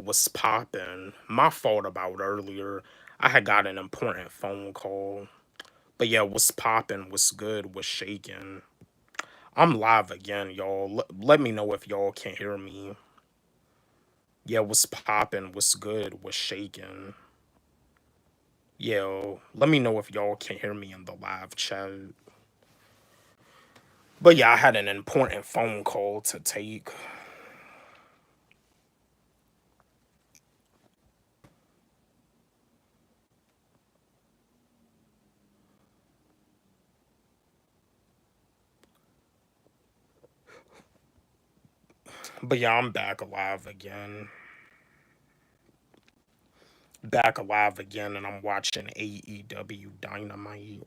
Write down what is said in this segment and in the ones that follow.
what's poppin'? My fault about earlier. I had got an important phone call. But yeah, what's poppin'? What's good? What's shaking? I'm live again, y'all. Let me know if y'all can hear me. Yeah, what's poppin'? What's good? What's shaking? Yo, let me know if y'all can hear me in the live chat. But yeah, I had an important phone call to take. But yeah, I'm back alive again. Back alive again, and I'm watching AEW Dynamite.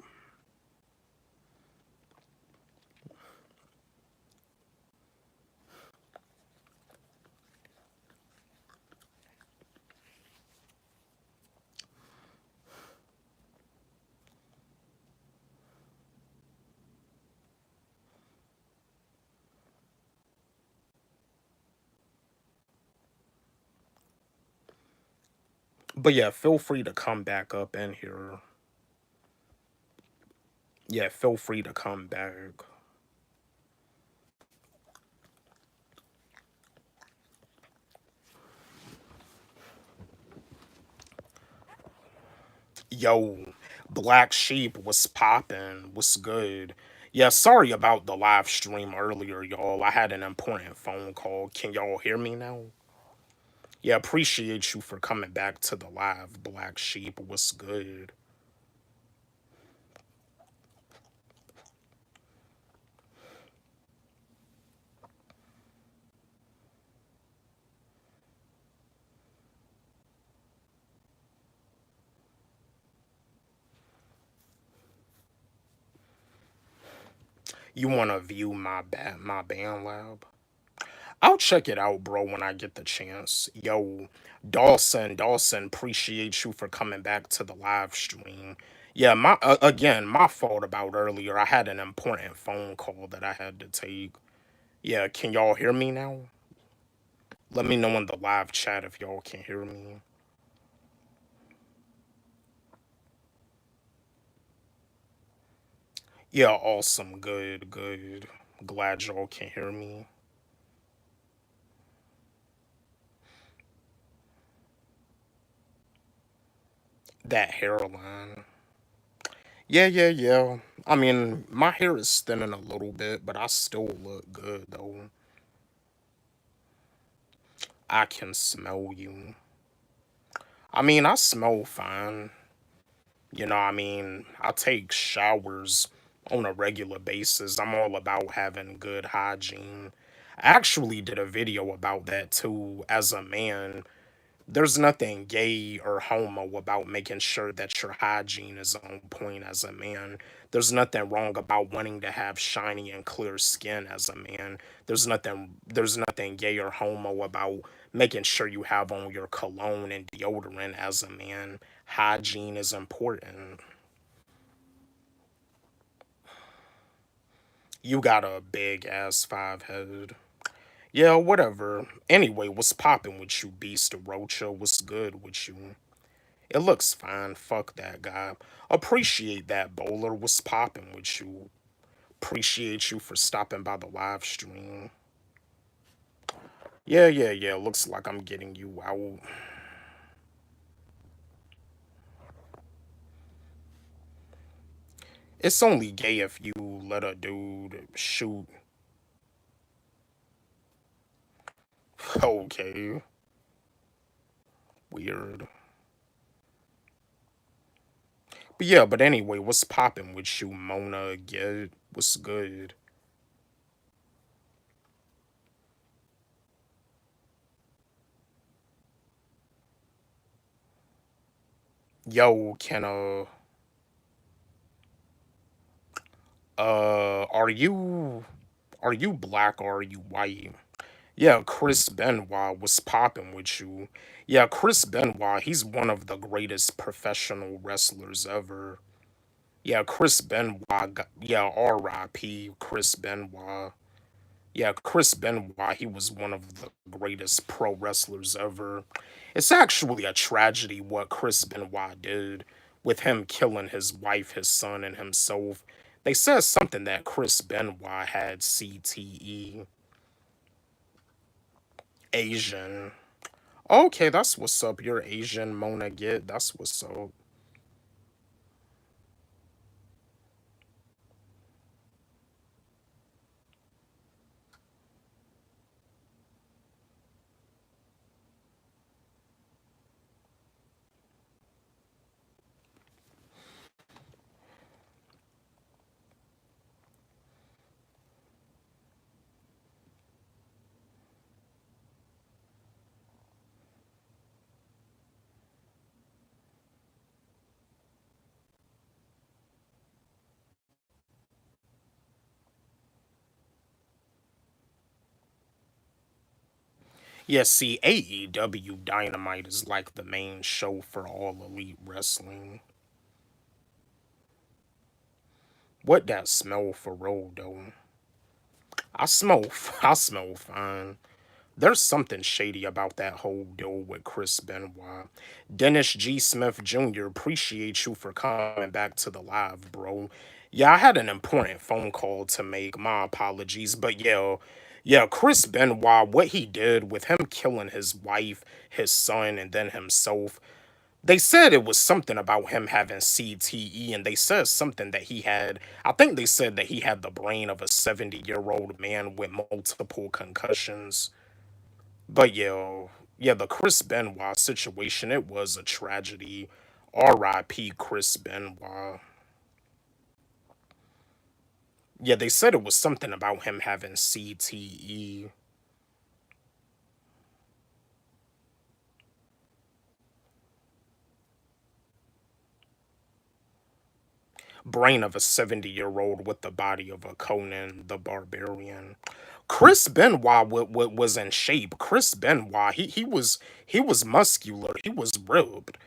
But yeah, feel free to come back up in here. Yeah, feel free to come back. Yo, Black Sheep, what's poppin'? What's good? Yeah, sorry about the live stream earlier, y'all. I had an important phone call. Can y'all hear me now? Yeah, appreciate you for coming back to the live, Black Sheep. What's good? You wanna view my band lab? I'll check it out, bro, when I get the chance. Yo, Dawson, appreciate you for coming back to the live stream. Yeah, my again, my fault about earlier. I had an important phone call that I had to take. Yeah, can y'all hear me now? Let me know in the live chat if y'all can hear me. Yeah, awesome, good. Glad y'all can hear me. That hairline. Yeah. I mean, my hair is thinning a little bit, but I still look good though. I can smell you. I mean, I smell fine. I take showers on a regular basis. I'm all about having good hygiene. I actually did a video about that too as a man. There's nothing gay or homo about making sure that your hygiene is on point as a man. There's nothing wrong about wanting to have shiny and clear skin as a man. There's nothing gay or homo about making sure you have on your cologne and deodorant as a man. Hygiene is important. You got a big ass five head. Yeah, whatever. Anyway, what's poppin' with you, Beast Rocha? What's good with you? It looks fine. Fuck that guy. Appreciate that, Bowler. What's poppin' with you? Appreciate you for stopping by the live stream. Yeah. Looks like I'm getting you out. It's only gay if you let a dude shoot. Okay. Weird. But yeah, but anyway, what's poppin' with you, Mona? Get what's good? Yo, are you black or are you white? Yeah, Chris Benoit was popping with you. Yeah, Chris Benoit, he's one of the greatest professional wrestlers ever. Yeah, Chris Benoit, yeah, R.I.P. Chris Benoit. Yeah, Chris Benoit, he was one of the greatest pro wrestlers ever. It's actually a tragedy what Chris Benoit did with him killing his wife, his son, and himself. They said something that Chris Benoit had CTE. Asian. Okay, that's what's up. You're Asian, Mona Get. That's what's up. Yeah, see, AEW Dynamite is like the main show for all elite wrestling. What that smell for real though? I smell fine. There's something shady about that whole deal with Chris Benoit. Dennis G. Smith Jr., appreciate you for coming back to the live, bro. Yeah, I had an important phone call to make. My apologies. But yeah, Chris Benoit, what he did with him killing his wife, his son, and then himself, they said it was something about him having CTE, and they said something that he had. I think they said that he had the brain of a 70-year-old man with multiple concussions. But yeah, the Chris Benoit situation, it was a tragedy. R.I.P. Chris Benoit. Yeah, they said it was something about him having CTE. Brain of a 70-year-old with the body of a Conan the Barbarian. Chris Benoit was in shape. Chris Benoit, he was muscular. He was ripped.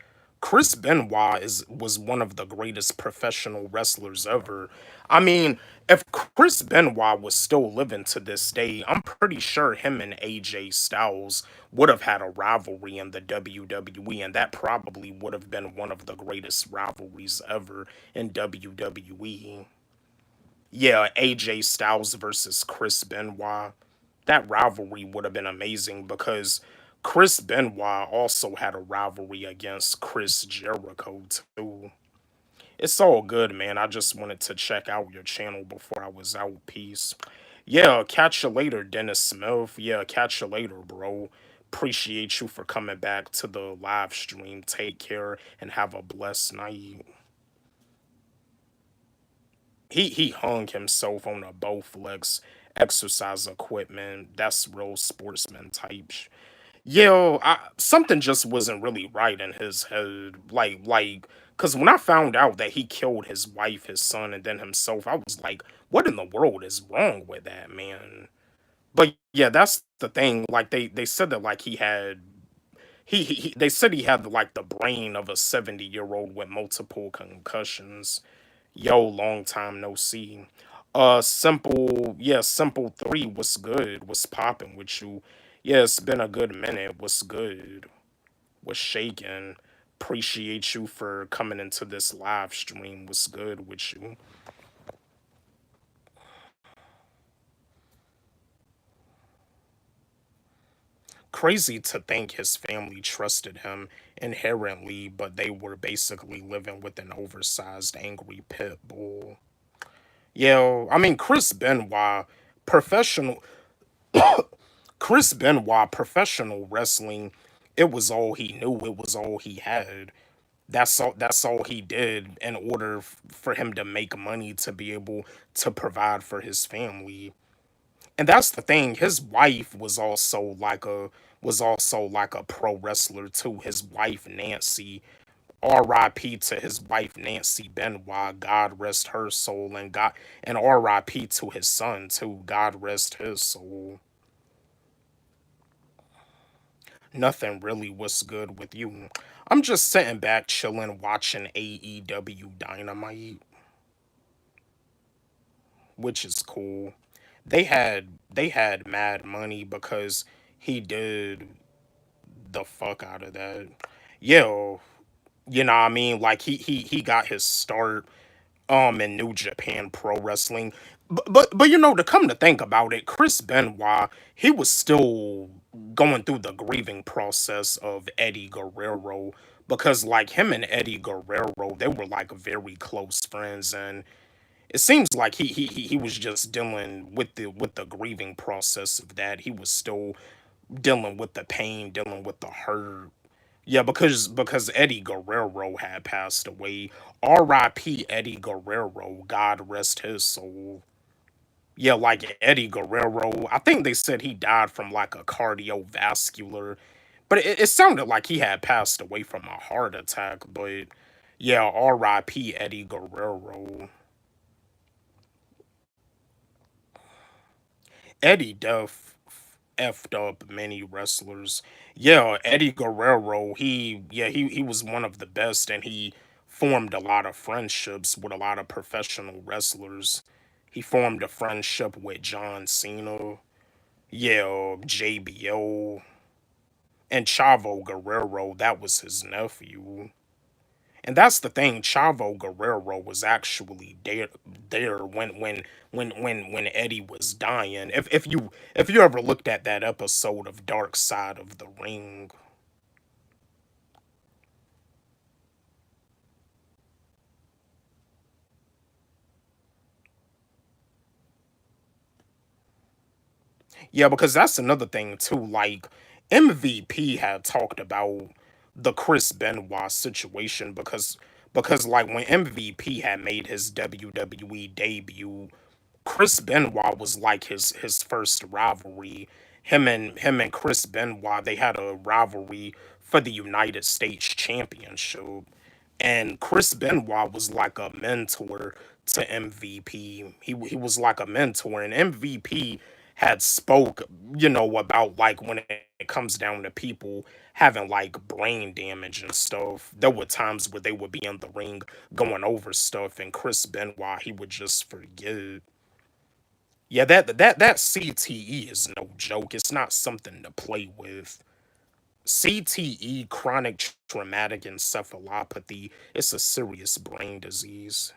Chris Benoit was one of the greatest professional wrestlers ever. I mean, if Chris Benoit was still living to this day, I'm pretty sure him and AJ Styles would have had a rivalry in the WWE, and that probably would have been one of the greatest rivalries ever in WWE. Yeah, AJ Styles versus Chris Benoit. That rivalry would have been amazing because Chris Benoit also had a rivalry against Chris Jericho too. It's all good, man. I just wanted to check out your channel before I was out. Peace. Yeah, catch you later, Dennis Smith. Yeah, catch you later, bro. Appreciate you for coming back to the live stream. Take care and have a blessed night. He hung himself on a Bowflex exercise equipment. That's real sportsman type. Something just wasn't really right in his head. Cause when I found out that he killed his wife, his son, and then himself, I was like, what in the world is wrong with that man? But yeah, that's the thing. Like they said that like he had they said he had like the brain of a 70-year-old with multiple concussions. Yo, long time no see. Simple 3, what's good? What's popping with you? Yeah, it's been a good minute. What's good? What's shaking? Appreciate you for coming into this live stream. What's good with you? Crazy to think his family trusted him inherently, but they were basically living with an oversized, angry pit bull. Yeah, I mean, professional Chris Benoit, professional wrestling, it was all he knew. It was all he had. That's all he did in order for him to make money to be able to provide for his family. And that's the thing. His wife was also like a pro wrestler too. His wife Nancy, R.I.P. to his wife Nancy Benoit. God rest her soul, and R.I.P. to his son too. God rest his soul. Nothing really was good with you. I'm just sitting back chilling watching AEW Dynamite, which is cool. they had mad money because he did the fuck out of that. Yeah, you know what I mean? Like he got his start in New Japan Pro Wrestling. But you know, to come to think about it, Chris Benoit, he was still going through the grieving process of Eddie Guerrero, because like him and Eddie Guerrero, they were like very close friends, and it seems like he was just dealing with the grieving process of that. He was still dealing with the pain, dealing with the hurt. Yeah, because Eddie Guerrero had passed away. R.I.P. Eddie Guerrero. God rest his soul. Yeah, like Eddie Guerrero. I think they said he died from like a cardiovascular, but it sounded like he had passed away from a heart attack. But yeah, R.I.P. Eddie Guerrero. Eddie Duff effed up many wrestlers. Yeah, Eddie Guerrero, he was one of the best, and he formed a lot of friendships with a lot of professional wrestlers. He formed a friendship with John Cena, yeah, JBO, and Chavo Guerrero, that was his nephew. And that's the thing. Chavo Guerrero was actually there when Eddie was dying. If you ever looked at that episode of Dark Side of the Ring, yeah, because that's another thing too. Like MVP had talked about the Chris Benoit situation, because like when MVP had made his WWE debut, Chris Benoit was like his first rivalry. Him and Chris Benoit, they had a rivalry for the United States Championship. And Chris Benoit was like a mentor to MVP. He was like a mentor, and MVP had spoke, about like when it comes down to people having like brain damage and stuff. There were times where they would be in the ring going over stuff, and Chris Benoit, he would just forget. Yeah, that CTE is no joke. It's not something to play with. CTE, chronic traumatic encephalopathy, it's a serious brain disease.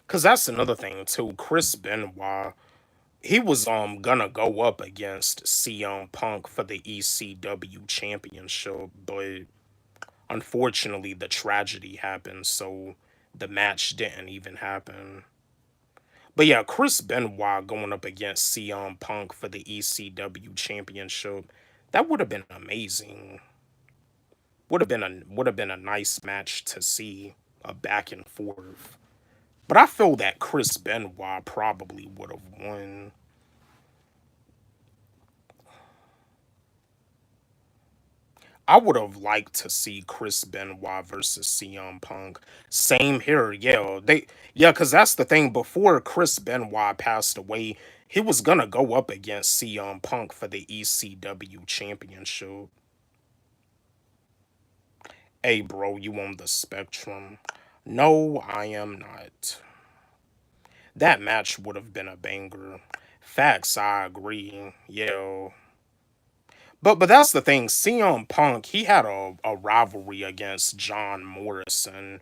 Cause that's another thing too. Chris Benoit, he was gonna go up against CM Punk for the ECW championship, but unfortunately the tragedy happened, so the match didn't even happen. But yeah, Chris Benoit going up against CM Punk for the ECW championship, that would have been amazing. Would have been a nice match to see, a back and forth. But I feel that Chris Benoit probably would have won. I would have liked to see Chris Benoit versus CM Punk. Same here, yeah, cause that's the thing. Before Chris Benoit passed away, he was gonna go up against CM Punk for the ECW championship. Hey, bro, you on the spectrum? No, I am not. That match would have been a banger. Facts, I agree. Yeah. But that's the thing. CM Punk, he had a rivalry against John Morrison.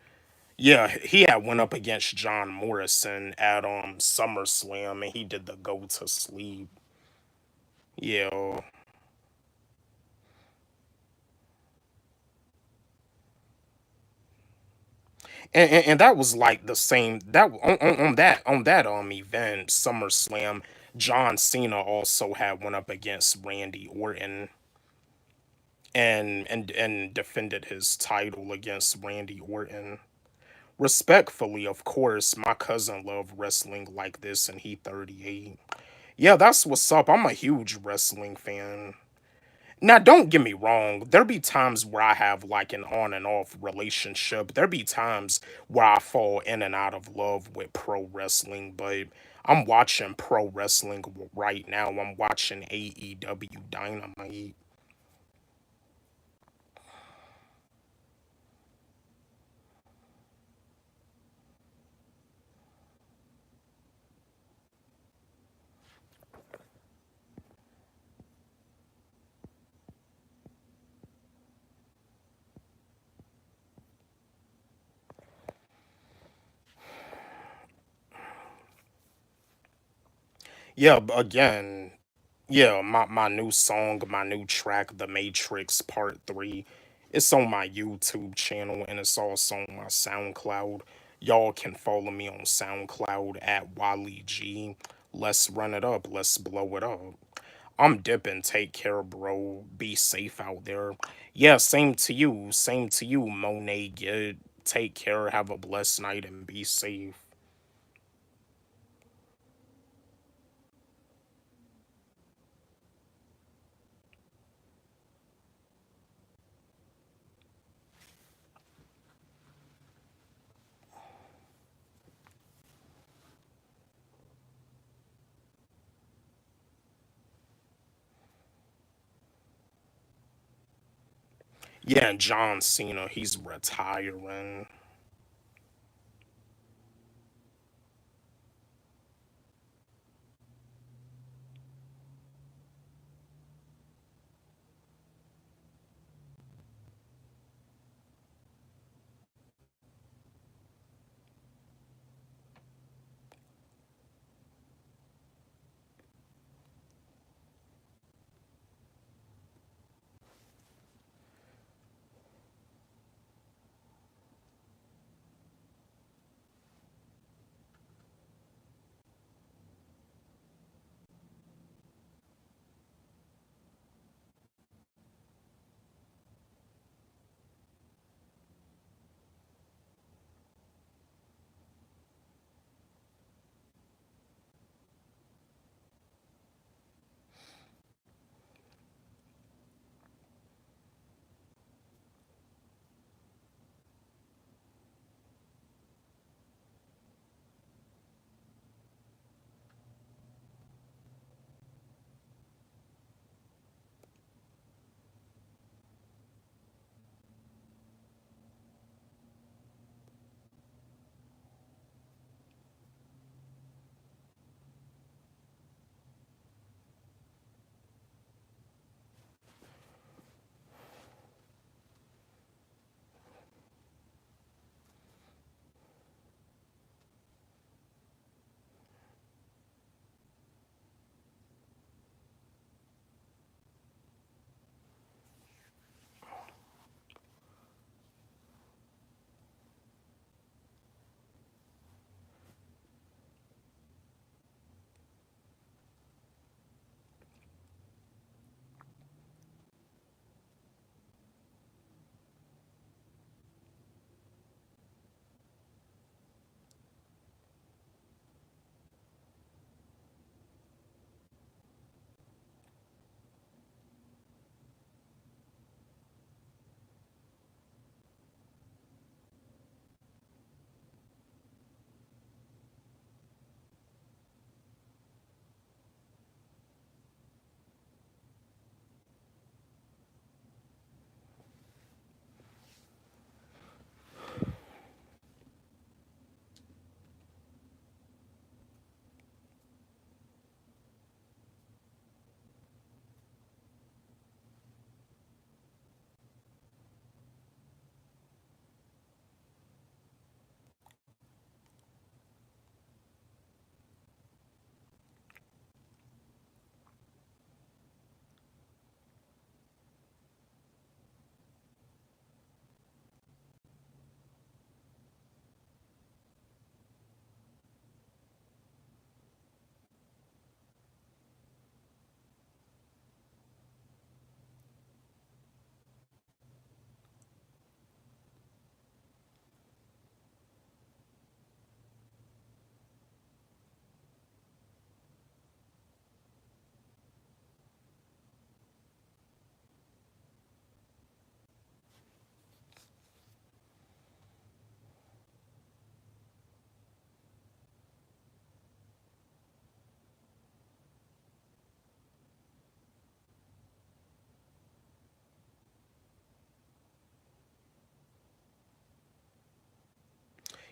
Yeah, he had went up against John Morrison at SummerSlam, and he did the go to sleep. Yeah. And that was like the same that on that event, SummerSlam, John Cena also had went up against Randy Orton, and defended his title against Randy Orton. Respectfully, of course, my cousin loved wrestling like this and he 38. Yeah, that's what's up. I'm a huge wrestling fan. Now, don't get me wrong. There be times where I have like an on and off relationship. There be times where I fall in and out of love with pro wrestling, but I'm watching pro wrestling right now. I'm watching AEW Dynamite. Yeah, again, yeah, my new song, my new track, The Matrix Part 3. It's on my YouTube channel and it's also on my SoundCloud. Y'all can follow me on SoundCloud at Wally G. Let's run it up. Let's blow it up. I'm dipping. Take care, bro. Be safe out there. Yeah, same to you. Same to you, Monet. Get take care. Have a blessed night and be safe. Yeah, and John Cena, he's retiring.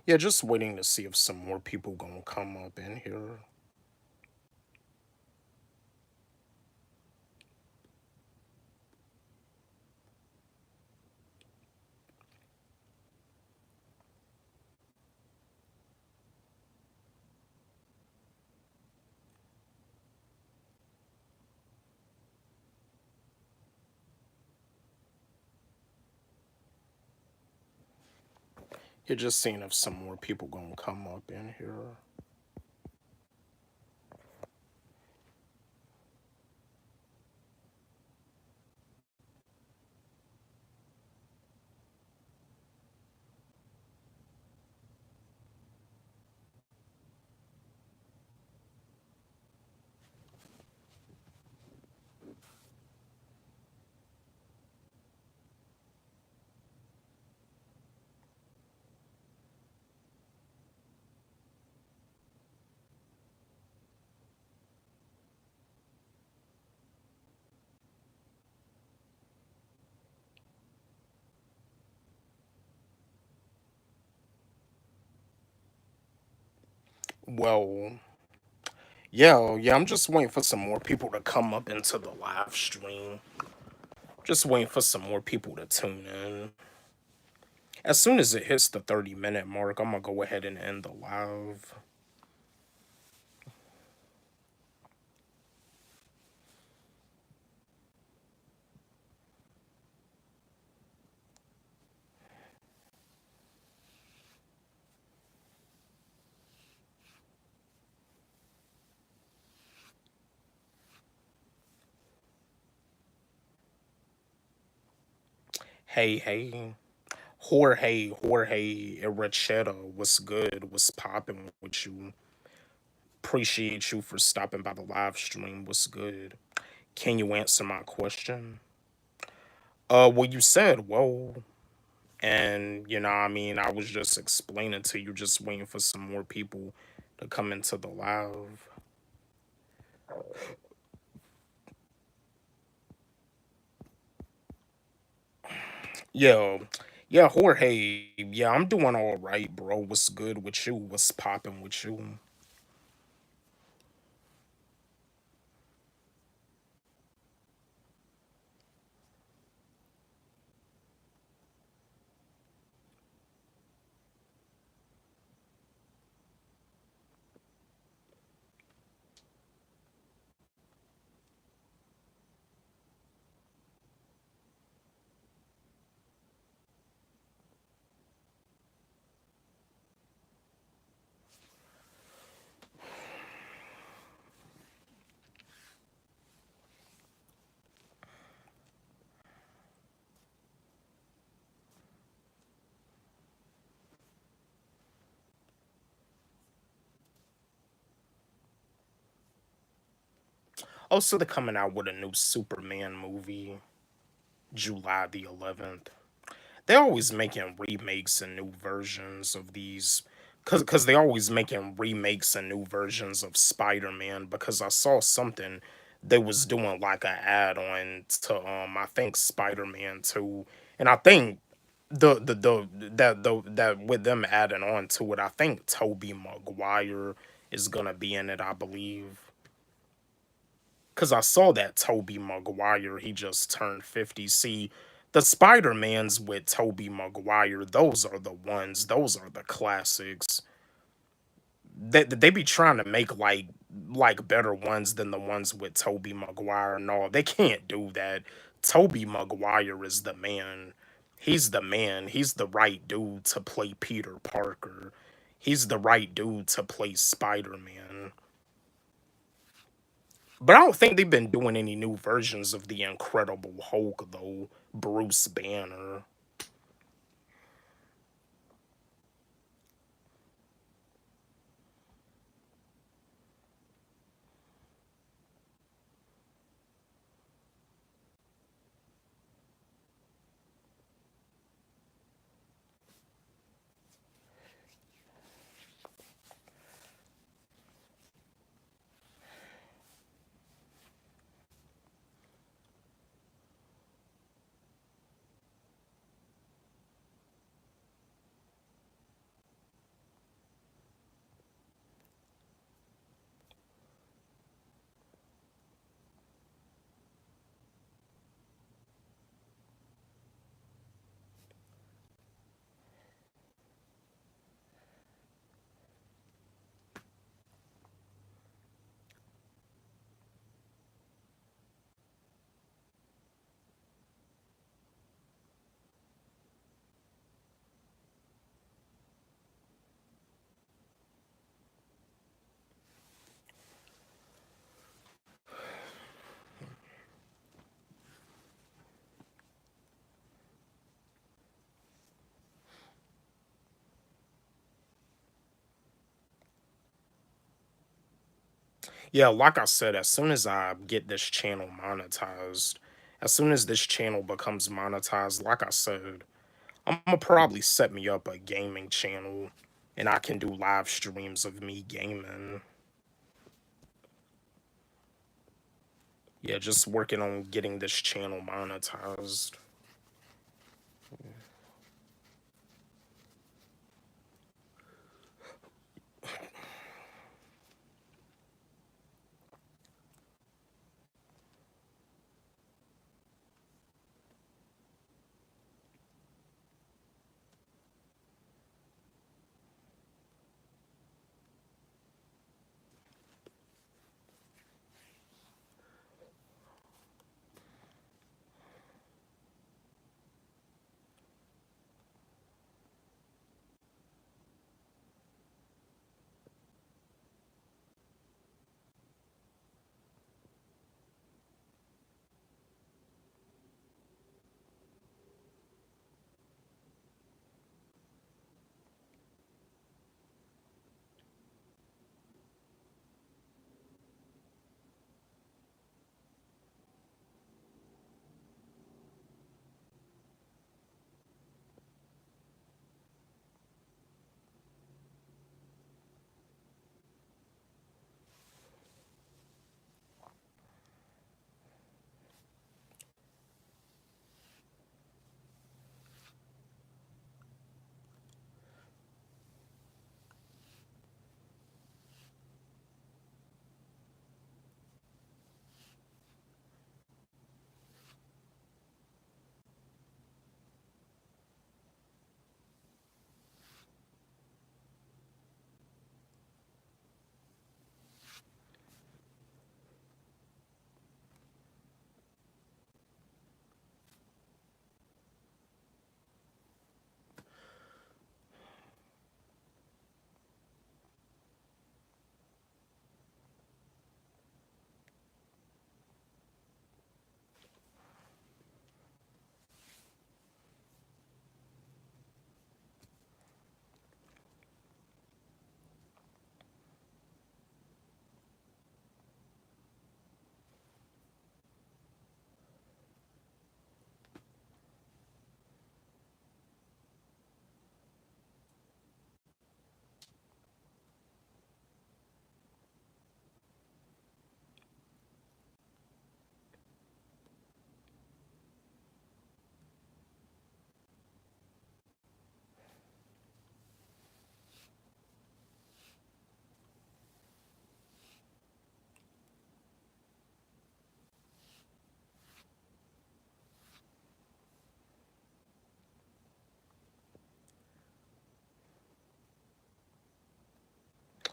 Yeah, just waiting to see if some more people gonna come up in here. You're just seeing if some more people gonna come up in here. Well, yeah, I'm just waiting for some more people to come up into the live stream. Just waiting for some more people to tune in. As soon as it hits the 30-minute mark, I'm gonna go ahead and end the live. Hey. Jorge Iracheta, what's good? What's popping with you? Appreciate you for stopping by the live stream. What's good? Can you answer my question? Well, you said, whoa. And, I mean, I was just explaining to you, just waiting for some more people to come into the live. Yeah, yeah, Jorge. Yeah, I'm doing all right, bro. What's good with you? What's popping with you? Also, they're coming out with a new Superman movie, July the 11th. They're always making remakes and new versions of these, cause they always making remakes and new versions of Spider-Man. Because I saw something they was doing like an add-on to I think Spider-Man 2, and I think that with them adding on to it, I think Tobey Maguire is gonna be in it, I believe. Cause I saw that Toby Maguire, he just turned 50. See, the Spider-Mans with Toby Maguire, those are the ones, those are the classics. They be trying to make like better ones than the ones with Toby Maguire. No, they can't do that. Toby Maguire is the man. He's the man. He's the right dude to play Peter Parker. He's the right dude to play Spider-Man. But I don't think they've been doing any new versions of the Incredible Hulk though. Bruce Banner. Yeah, like I said, as soon as I get this channel monetized, as soon as this channel becomes monetized, like I said, I'm gonna probably set me up a gaming channel and I can do live streams of me gaming. Yeah, just working on getting this channel monetized.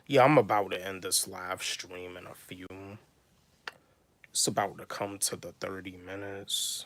Yeah, I'm about to end this live stream in a few. It's about to come to the 30 minutes.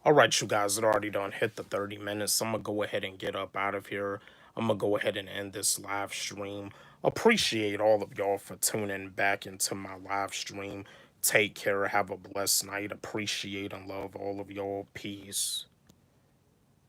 All right, you guys, it already done hit the 30 minutes. I'm gonna go ahead and get up out of here. I'm gonna go ahead and end this live stream. Appreciate all of y'all for tuning back into my live stream. Take care. Have a blessed night. Appreciate and love all of y'all. Peace.